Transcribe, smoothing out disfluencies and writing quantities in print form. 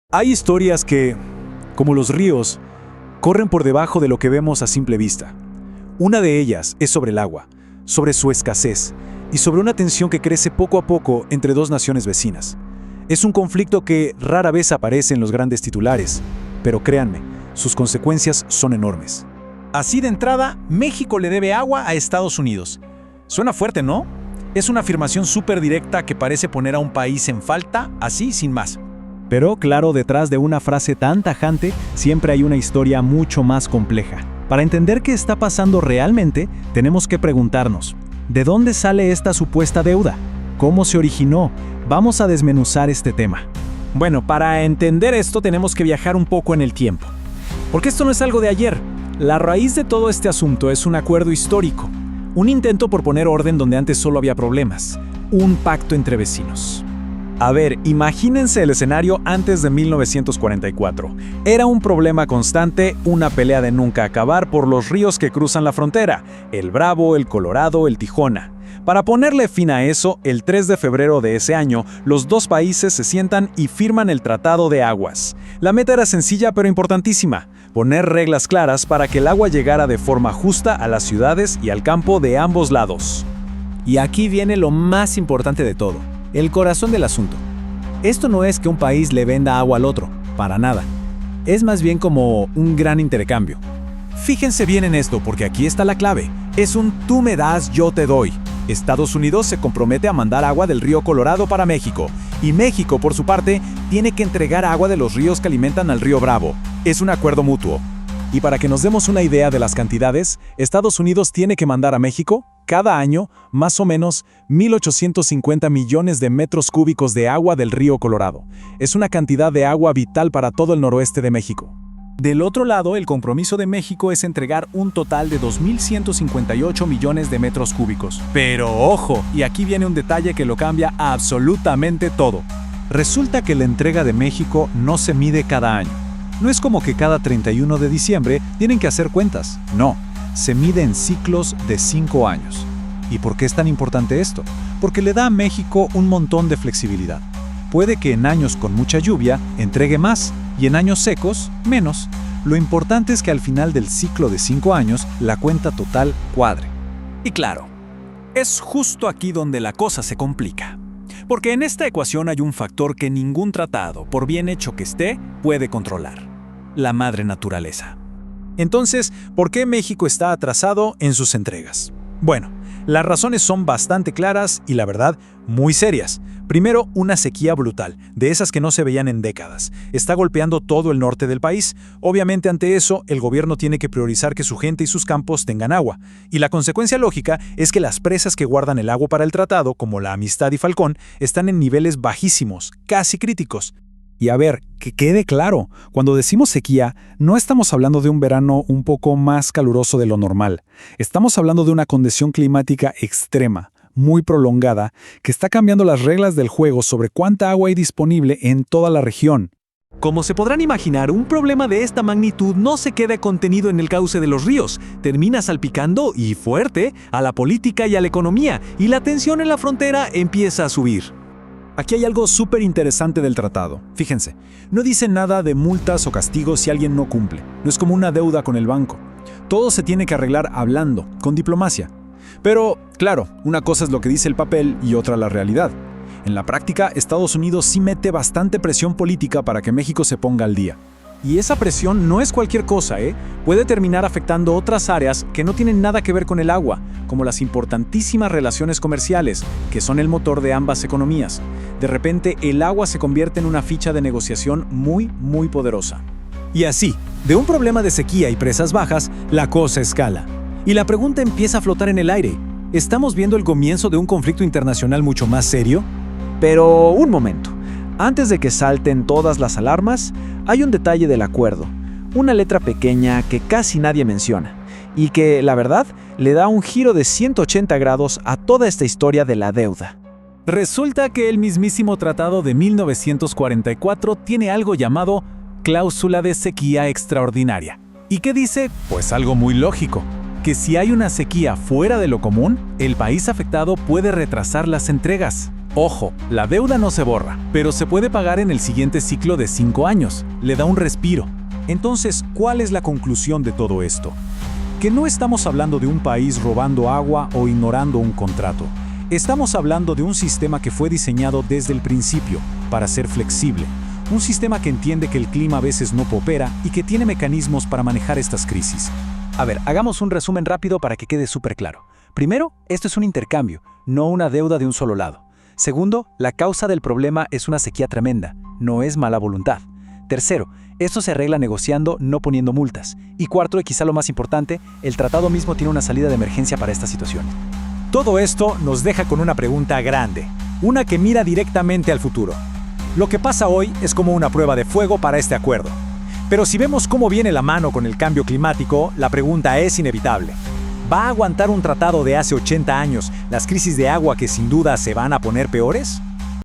Hay historias que, como los ríos, corren por debajo de lo que vemos a simple vista. Una de ellas es sobre el agua, sobre su escasez y sobre una tensión que crece poco a poco entre dos naciones vecinas. Es un conflicto que rara vez aparece en los grandes titulares, pero créanme, sus consecuencias son enormes. Así de entrada, México le debe agua a Estados Unidos. Suena fuerte, ¿no? Es una afirmación súper directa que parece poner a un país en falta, así sin más. Pero claro, detrás de una frase tan tajante, siempre hay una historia mucho más compleja. Para entender qué está pasando realmente, tenemos que preguntarnos, ¿de dónde sale esta supuesta deuda? ¿Cómo se originó? Vamos a desmenuzar este tema. Bueno, para entender esto tenemos que viajar un poco en el tiempo. Porque esto no es algo de ayer. La raíz de todo este asunto es un acuerdo histórico. Un intento por poner orden donde antes solo había problemas. Un pacto entre vecinos. A ver, imagínense el escenario antes de 1944. Era un problema constante, una pelea de nunca acabar por los ríos que cruzan la frontera, el Bravo, el Colorado, el Tijona. Para ponerle fin a eso, el 3 de febrero de ese año, los dos países se sientan y firman el Tratado de Aguas. La meta era sencilla pero importantísima: poner reglas claras para que el agua llegara de forma justa a las ciudades y al campo de ambos lados. Y aquí viene lo más importante de todo. El corazón del asunto. Esto no es que un país le venda agua al otro, para nada. Es más bien como un gran intercambio. Fíjense bien en esto, porque aquí está la clave. Es un tú me das, yo te doy. Estados Unidos se compromete a mandar agua del río Colorado para México. Y México, por su parte, tiene que entregar agua de los ríos que alimentan al río Bravo. Es un acuerdo mutuo. Y para que nos demos una idea de las cantidades, Estados Unidos tiene que mandar a México, cada año, más o menos 1.850 millones de metros cúbicos de agua del río Colorado. Es una cantidad de agua vital para todo el noroeste de México. Del otro lado, el compromiso de México es entregar un total de 2.158 millones de metros cúbicos. Pero ojo, y aquí viene un detalle que lo cambia absolutamente todo. Resulta que la entrega de México no se mide cada año. No es como que cada 31 de diciembre tienen que hacer cuentas. No, se mide en ciclos de 5 años. ¿Y por qué es tan importante esto? Porque le da a México un montón de flexibilidad. Puede que en años con mucha lluvia entregue más y en años secos, menos. Lo importante es que al final del ciclo de 5 años, la cuenta total cuadre. Y claro, es justo aquí donde la cosa se complica. Porque en esta ecuación hay un factor que ningún tratado, por bien hecho que esté, puede controlar: la madre naturaleza. Entonces, ¿por qué México está atrasado en sus entregas? Bueno, las razones son bastante claras y, la verdad, muy serias. Primero, una sequía brutal, de esas que no se veían en décadas. Está golpeando todo el norte del país. Obviamente, ante eso, el gobierno tiene que priorizar que su gente y sus campos tengan agua. Y la consecuencia lógica es que las presas que guardan el agua para el tratado, como la Amistad y Falcón, están en niveles bajísimos, casi críticos. Y a ver, que quede claro, cuando decimos sequía, no estamos hablando de un verano un poco más caluroso de lo normal. Estamos hablando de una condición climática extrema, muy prolongada, que está cambiando las reglas del juego sobre cuánta agua hay disponible en toda la región. Como se podrán imaginar, un problema de esta magnitud no se queda contenido en el cauce de los ríos, termina salpicando, y fuerte, a la política y a la economía, y la tensión en la frontera empieza a subir. Aquí hay algo súper interesante del tratado. Fíjense, no dice nada de multas o castigos si alguien no cumple. No es como una deuda con el banco. Todo se tiene que arreglar hablando, con diplomacia. Pero, claro, una cosa es lo que dice el papel y otra la realidad. En la práctica, Estados Unidos sí mete bastante presión política para que México se ponga al día. Y esa presión no es cualquier cosa, Puede terminar afectando otras áreas que no tienen nada que ver con el agua, como las importantísimas relaciones comerciales, que son el motor de ambas economías. De repente, el agua se convierte en una ficha de negociación muy, muy poderosa. Y así, de un problema de sequía y presas bajas, la cosa escala. Y la pregunta empieza a flotar en el aire. ¿Estamos viendo el comienzo de un conflicto internacional mucho más serio? Pero un momento. Antes de que salten todas las alarmas, hay un detalle del acuerdo, una letra pequeña que casi nadie menciona, y que, la verdad, le da un giro de 180 grados a toda esta historia de la deuda. Resulta que el mismísimo tratado de 1944 tiene algo llamado cláusula de sequía extraordinaria. ¿Y qué dice? Pues algo muy lógico, que si hay una sequía fuera de lo común, el país afectado puede retrasar las entregas. Ojo, la deuda no se borra, pero se puede pagar en el siguiente ciclo de 5 años. Le da un respiro. Entonces, ¿cuál es la conclusión de todo esto? Que no estamos hablando de un país robando agua o ignorando un contrato. Estamos hablando de un sistema que fue diseñado desde el principio para ser flexible. Un sistema que entiende que el clima a veces no coopera y que tiene mecanismos para manejar estas crisis. A ver, hagamos un resumen rápido para que quede súper claro. Primero, esto es un intercambio, no una deuda de un solo lado. Segundo, la causa del problema es una sequía tremenda, no es mala voluntad. Tercero, esto se arregla negociando, no poniendo multas. Y cuarto, y quizá lo más importante, el tratado mismo tiene una salida de emergencia para esta situación. Todo esto nos deja con una pregunta grande, una que mira directamente al futuro. Lo que pasa hoy es como una prueba de fuego para este acuerdo. Pero si vemos cómo viene la mano con el cambio climático, la pregunta es inevitable. ¿Va a aguantar un tratado de hace 80 años las crisis de agua que sin duda se van a poner peores?